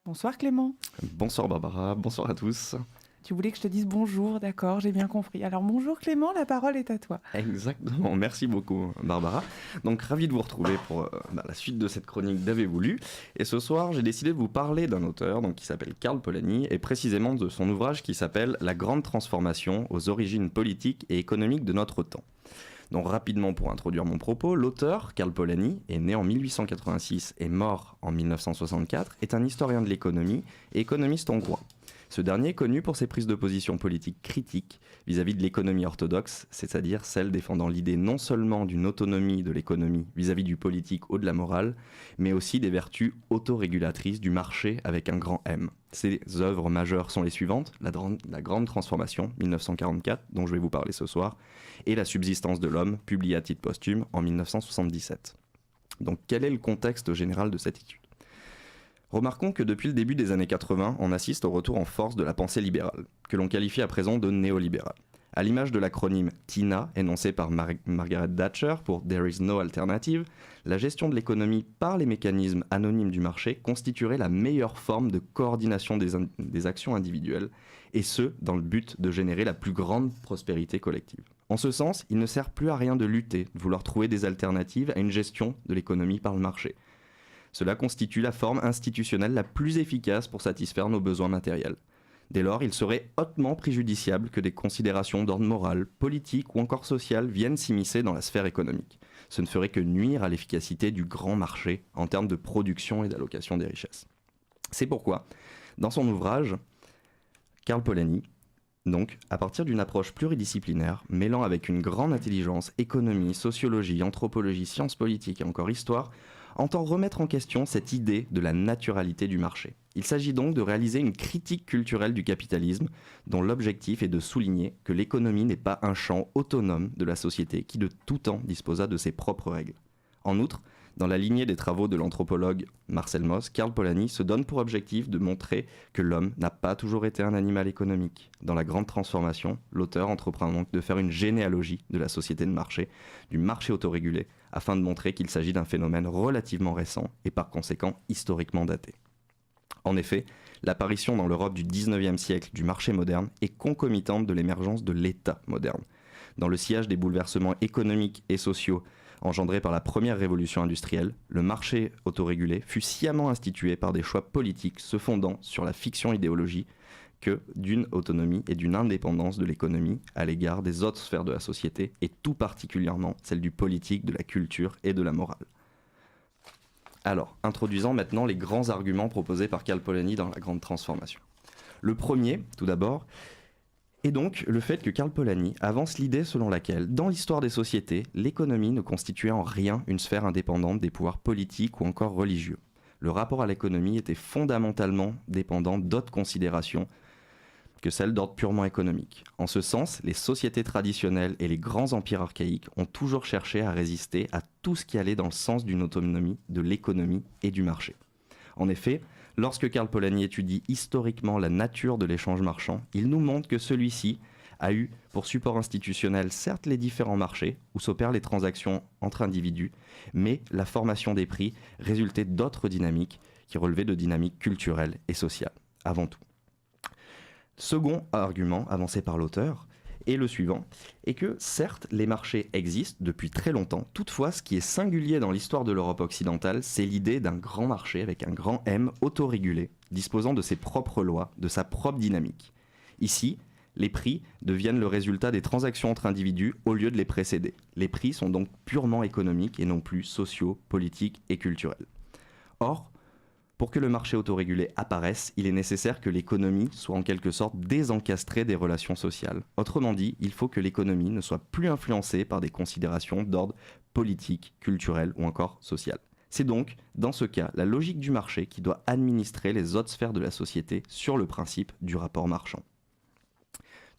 Bonsoir Clément. Bonsoir Barbara, bonsoir à tous. Tu voulais que je te dise bonjour, d'accord, j'ai bien compris. Alors bonjour Clément, la parole est à toi. Exactement, merci beaucoup Barbara. Donc ravi de vous retrouver pour la suite de cette chronique d'Avez-vous lu. Et ce soir, j'ai décidé de vous parler d'un auteur qui s'appelle Karl Polanyi et précisément de son ouvrage qui s'appelle La grande transformation aux origines politiques et économiques de notre temps. Donc rapidement pour introduire mon propos, l'auteur, Karl Polanyi, est né en 1886 et mort en 1964, est un historien de l'économie et économiste hongrois. Ce dernier est connu pour ses prises de position politiques critiques vis-à-vis de l'économie orthodoxe, c'est-à-dire celle défendant l'idée non seulement d'une autonomie de l'économie vis-à-vis du politique ou de la morale, mais aussi des vertus autorégulatrices du marché avec un grand M. Ses œuvres majeures sont les suivantes, la Grande Transformation, 1944, dont je vais vous parler ce soir, et La Subsistance de l'homme, publiée à titre posthume en 1977. Donc quel est le contexte général de cette étude ? Remarquons que depuis le début des années 80, on assiste au retour en force de la pensée libérale, que l'on qualifie à présent de néolibérale. À l'image de l'acronyme TINA, énoncé par Margaret Thatcher pour There is no alternative, la gestion de l'économie par les mécanismes anonymes du marché constituerait la meilleure forme de coordination des actions individuelles, et ce, dans le but de générer la plus grande prospérité collective. En ce sens, il ne sert plus à rien de lutter, de vouloir trouver des alternatives à une gestion de l'économie par le marché. Cela constitue la forme institutionnelle la plus efficace pour satisfaire nos besoins matériels. Dès lors, il serait hautement préjudiciable que des considérations d'ordre moral, politique ou encore social viennent s'immiscer dans la sphère économique. Ce ne ferait que nuire à l'efficacité du grand marché en termes de production et d'allocation des richesses. C'est pourquoi, dans son ouvrage, Karl Polanyi, donc, à partir d'une approche pluridisciplinaire, mêlant avec une grande intelligence économie, sociologie, anthropologie, sciences politiques et encore histoire, entend remettre en question cette idée de la naturalité du marché. Il s'agit donc de réaliser une critique culturelle du capitalisme, dont l'objectif est de souligner que l'économie n'est pas un champ autonome de la société qui de tout temps disposa de ses propres règles. En outre, dans la lignée des travaux de l'anthropologue Marcel Mauss, Karl Polanyi se donne pour objectif de montrer que l'homme n'a pas toujours été un animal économique. Dans la grande transformation, l'auteur entreprend donc de faire une généalogie de la société de marché, du marché autorégulé, afin de montrer qu'il s'agit d'un phénomène relativement récent et par conséquent historiquement daté. En effet, l'apparition dans l'Europe du 19e siècle du marché moderne est concomitante de l'émergence de l'État moderne. Dans le sillage des bouleversements économiques et sociaux engendrés par la première révolution industrielle, le marché autorégulé fut sciemment institué par des choix politiques se fondant sur la fiction idéologie que d'une autonomie et d'une indépendance de l'économie à l'égard des autres sphères de la société, et tout particulièrement celle du politique, de la culture et de la morale. Alors, introduisons maintenant les grands arguments proposés par Karl Polanyi dans la grande transformation. Le premier, tout d'abord, est donc le fait que Karl Polanyi avance l'idée selon laquelle, dans l'histoire des sociétés, l'économie ne constituait en rien une sphère indépendante des pouvoirs politiques ou encore religieux. Le rapport à l'économie était fondamentalement dépendant d'autres considérations que celles d'ordre purement économique. En ce sens, les sociétés traditionnelles et les grands empires archaïques ont toujours cherché à résister à tout ce qui allait dans le sens d'une autonomie de l'économie et du marché. En effet, lorsque Karl Polanyi étudie historiquement la nature de l'échange marchand, il nous montre que celui-ci a eu pour support institutionnel certes les différents marchés où s'opèrent les transactions entre individus, mais la formation des prix résultait d'autres dynamiques qui relevaient de dynamiques culturelles et sociales, avant tout. Second argument avancé par l'auteur est le suivant, est que certes les marchés existent depuis très longtemps, toutefois ce qui est singulier dans l'histoire de l'Europe occidentale, c'est l'idée d'un grand marché avec un grand M autorégulé, disposant de ses propres lois, de sa propre dynamique. Ici, les prix deviennent le résultat des transactions entre individus au lieu de les précéder. Les prix sont donc purement économiques et non plus sociaux, politiques et culturels. Or, pour que le marché autorégulé apparaisse, il est nécessaire que l'économie soit en quelque sorte désencastrée des relations sociales. Autrement dit, il faut que l'économie ne soit plus influencée par des considérations d'ordre politique, culturel ou encore social. C'est donc, dans ce cas, la logique du marché qui doit administrer les autres sphères de la société sur le principe du rapport marchand.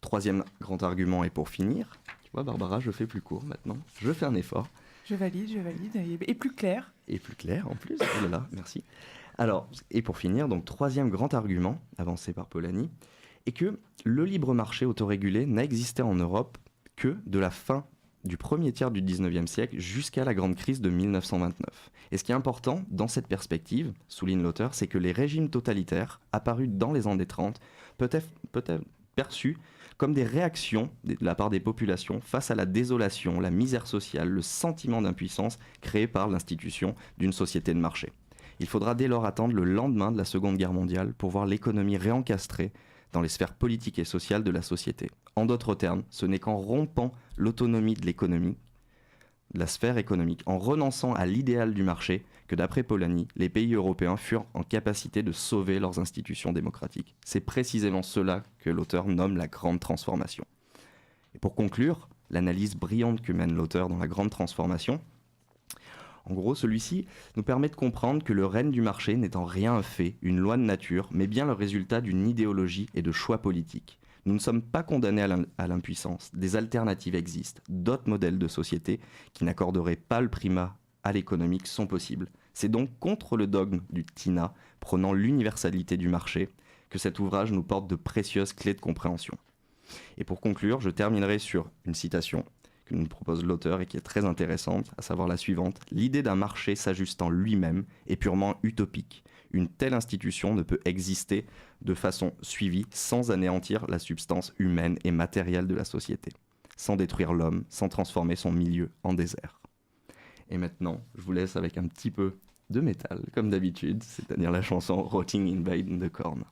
Troisième grand argument, et pour finir, tu vois Barbara, je fais plus court maintenant, je fais un effort. Je valide, et plus clair. Et plus clair en plus, oh là là, merci. Alors, et pour finir, donc troisième grand argument avancé par Polanyi, est que le libre marché autorégulé n'a existé en Europe que de la fin du premier tiers du 19e siècle jusqu'à la grande crise de 1929. Et ce qui est important dans cette perspective, souligne l'auteur, c'est que les régimes totalitaires apparus dans les années 30 peuvent être perçus comme des réactions de la part des populations face à la désolation, la misère sociale, le sentiment d'impuissance créé par l'institution d'une société de marché. Il faudra dès lors attendre le lendemain de la Seconde Guerre mondiale pour voir l'économie réencastrée dans les sphères politiques et sociales de la société. En d'autres termes, ce n'est qu'en rompant l'autonomie de l'économie, de la sphère économique, en renonçant à l'idéal du marché, que d'après Polanyi, les pays européens furent en capacité de sauver leurs institutions démocratiques. C'est précisément cela que l'auteur nomme la grande transformation. Et pour conclure, l'analyse brillante que mène l'auteur dans la grande transformation, en gros, celui-ci nous permet de comprendre que le règne du marché n'est en rien un fait, une loi de nature, mais bien le résultat d'une idéologie et de choix politiques. Nous ne sommes pas condamnés à l'impuissance. Des alternatives existent. D'autres modèles de société qui n'accorderaient pas le primat à l'économique sont possibles. C'est donc contre le dogme du TINA, prônant l'universalité du marché, que cet ouvrage nous porte de précieuses clés de compréhension. Et pour conclure, je terminerai sur une citation que nous propose l'auteur et qui est très intéressante, à savoir la suivante. « L'idée d'un marché s'ajustant lui-même est purement utopique. Une telle institution ne peut exister de façon suivie sans anéantir la substance humaine et matérielle de la société, sans détruire l'homme, sans transformer son milieu en désert. » Et maintenant, je vous laisse avec un petit peu de métal, comme d'habitude, c'est-à-dire la chanson « Rotting in Bed » de Korn.